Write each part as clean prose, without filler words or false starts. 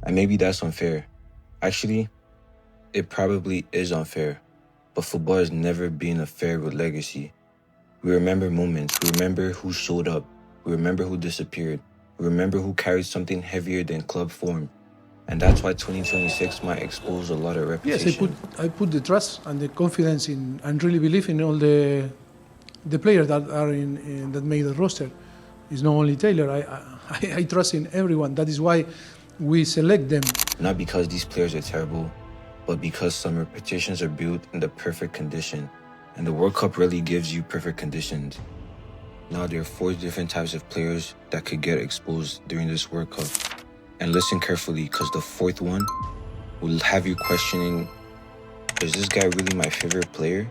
And maybe that's unfair. Actually, it probably is unfair. But football has never been a fair with legacy. We remember moments. We remember who showed up. We remember who disappeared. We remember who carried something heavier than club form. And that's why 2026 might expose a lot of reputation. Yes, I put the trust and the confidence in, and really believe in all the players that are that make the roster. It's not only Taylor. I trust in everyone. That is why we select them. Not because these players are terrible, but because some repetitions are built in the perfect condition. And the World Cup really gives you perfect conditions. Now there are 4 different types of players that could get exposed during this World Cup. And listen carefully, because the 4th one will have you questioning, is this guy really my favorite player?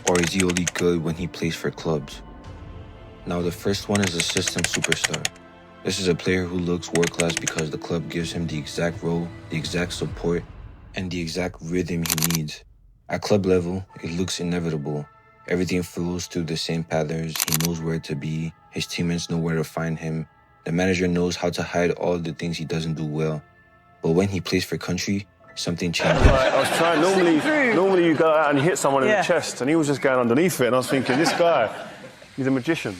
Or is he only good when he plays for clubs? Now the first one is a system superstar. This is a player who looks world-class because the club gives him the exact role, the exact support, and the exact rhythm he needs. At club level, it looks inevitable. Everything flows through the same patterns. He knows where to be. His teammates know where to find him. The manager knows how to hide all the things he doesn't do well. But when he plays for country, something changes. I was trying, normally you go out and you hit someone in the chest, and he was just going underneath it, and I was thinking, this guy, he's a magician.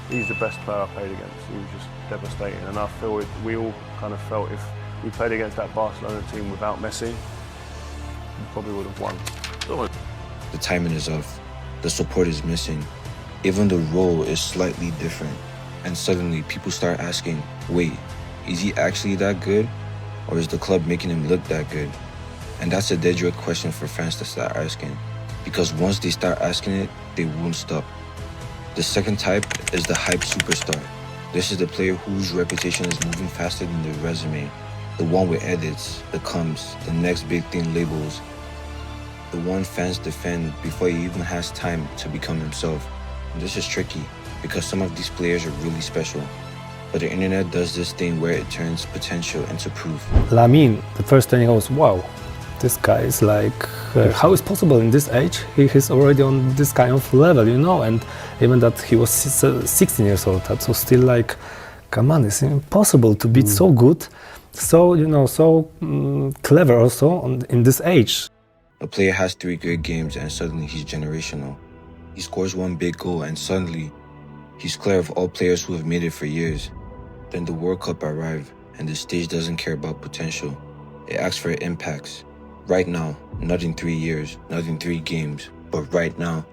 He's the best player I played against. He was just devastating, and I feel we all kind of felt if we played against that Barcelona team without Messi, we probably would have won. The timing is off. The support is missing. Even the role is slightly different. And suddenly people start asking, wait, is he actually that good? Or is the club making him look that good? And that's a dead question for fans to start asking. Because once they start asking it, they won't stop. The second type is the hype superstar. This is the player whose reputation is moving faster than their resume. The one with edits, the comes, the next big thing labels. The one fans defend before he even has time to become himself. And this is tricky because some of these players are really special. But the internet does this thing where it turns potential into proof. Lamine, the first thing I was, wow, this guy is like, how is possible in this age? He's already on this kind of level, you know? And even that he was 16 years old, that was still like, come on, it's impossible to be so good, so, you know, so clever also in this age. A player has 3 great games and suddenly he's generational. He scores 1 big goal and suddenly he's clear of all players who have made it for years. Then the World Cup arrives and the stage doesn't care about potential. It asks for impacts. Right now, not in 3 years, not in 3 games, but right now.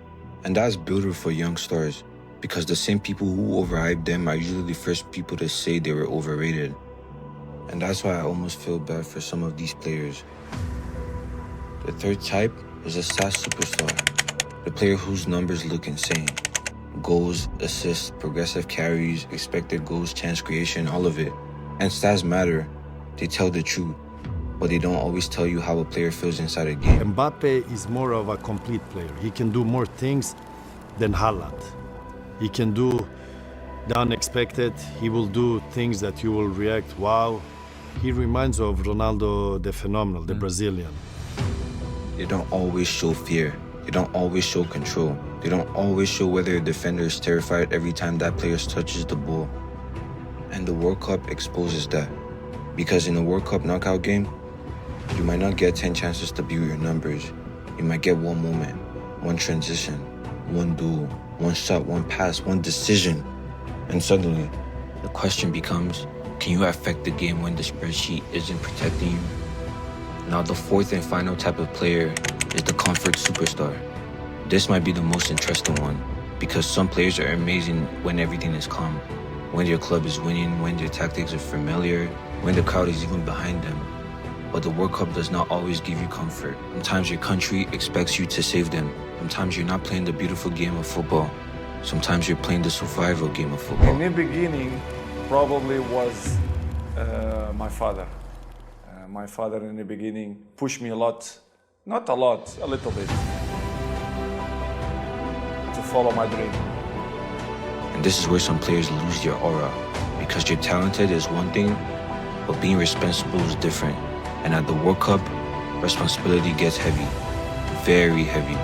And that's beautiful for young stars because the same people who overhype them are usually the first people to say they were overrated. And that's why I almost feel bad for some of these players. The third type is a stats superstar, the player whose numbers look insane. Goals, assists, progressive carries, expected goals, chance creation, all of it. And stats matter. They tell the truth, but they don't always tell you how a player feels inside a game. Mbappe is more of a complete player. He can do more things than Haaland. He can do the unexpected. He will do things that you will react, wow. He reminds of Ronaldo the Phenomenal, the Brazilian. They don't always show fear. They don't always show control. They don't always show whether a defender is terrified every time that player touches the ball. And the World Cup exposes that. Because in a World Cup knockout game, you might not get 10 chances to beat your numbers. You might get 1 moment, 1 transition, 1 duel, 1 shot, 1 pass, 1 decision. And suddenly, the question becomes, can you affect the game when the spreadsheet isn't protecting you? Now the 4th and final type of player is the comfort superstar. This might be the most interesting one because some players are amazing when everything is calm, when their club is winning, when their tactics are familiar, when the crowd is even behind them. But the World Cup does not always give you comfort. Sometimes your country expects you to save them. Sometimes you're not playing the beautiful game of football. Sometimes you're playing the survival game of football. In the beginning, probably was my father. My father in the beginning pushed me a lot, not a lot, a little bit, to follow my dream. And this is where some players lose their aura, because you're talented is one thing, but being responsible is different. And at the World Cup, responsibility gets heavy, very heavy.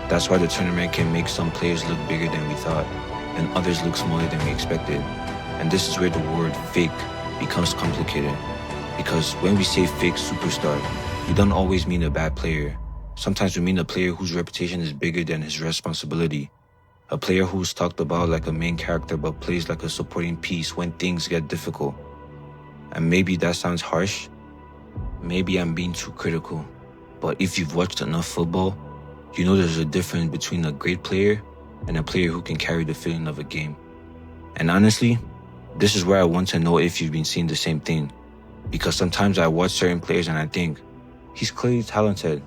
That's why the tournament can make some players look bigger than we thought, and others look smaller than we expected. And this is where the word fake becomes complicated. Because when we say fake superstar, we don't always mean a bad player. Sometimes we mean a player whose reputation is bigger than his responsibility. A player who's talked about like a main character but plays like a supporting piece when things get difficult. And maybe that sounds harsh. Maybe I'm being too critical. But if you've watched enough football, you know there's a difference between a great player and a player who can carry the feeling of a game. And honestly, this is where I want to know if you've been seeing the same thing. Because sometimes I watch certain players and I think, he's clearly talented.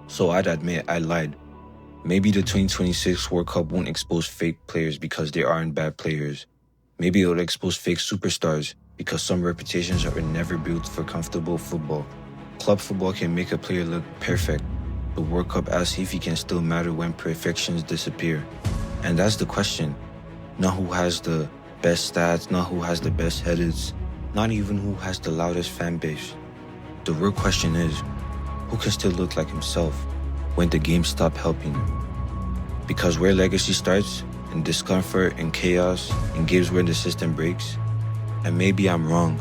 So I'd admit I lied. Maybe the 2026 World Cup won't expose fake players because they aren't bad players. Maybe it'll expose fake superstars because some reputations are never built for comfortable football. Club football can make a player look perfect. The World Cup asks if he can still matter when perfections disappear. And that's the question. Not who has the best stats, not who has the best headers, not even who has the loudest fan base. The real question is, who can still look like himself when the game stops helping him? Because where legacy starts, in discomfort, in chaos, in games where the system breaks, and maybe I'm wrong.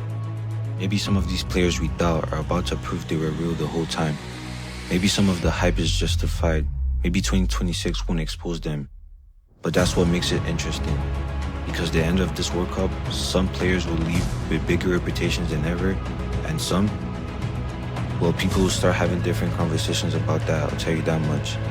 Maybe some of these players we doubt are about to prove they were real the whole time. Maybe some of the hype is justified. Maybe 2026 won't expose them. But that's what makes it interesting. Because the end of this World Cup, some players will leave with bigger reputations than ever, and some, well, people will start having different conversations about that, I'll tell you that much.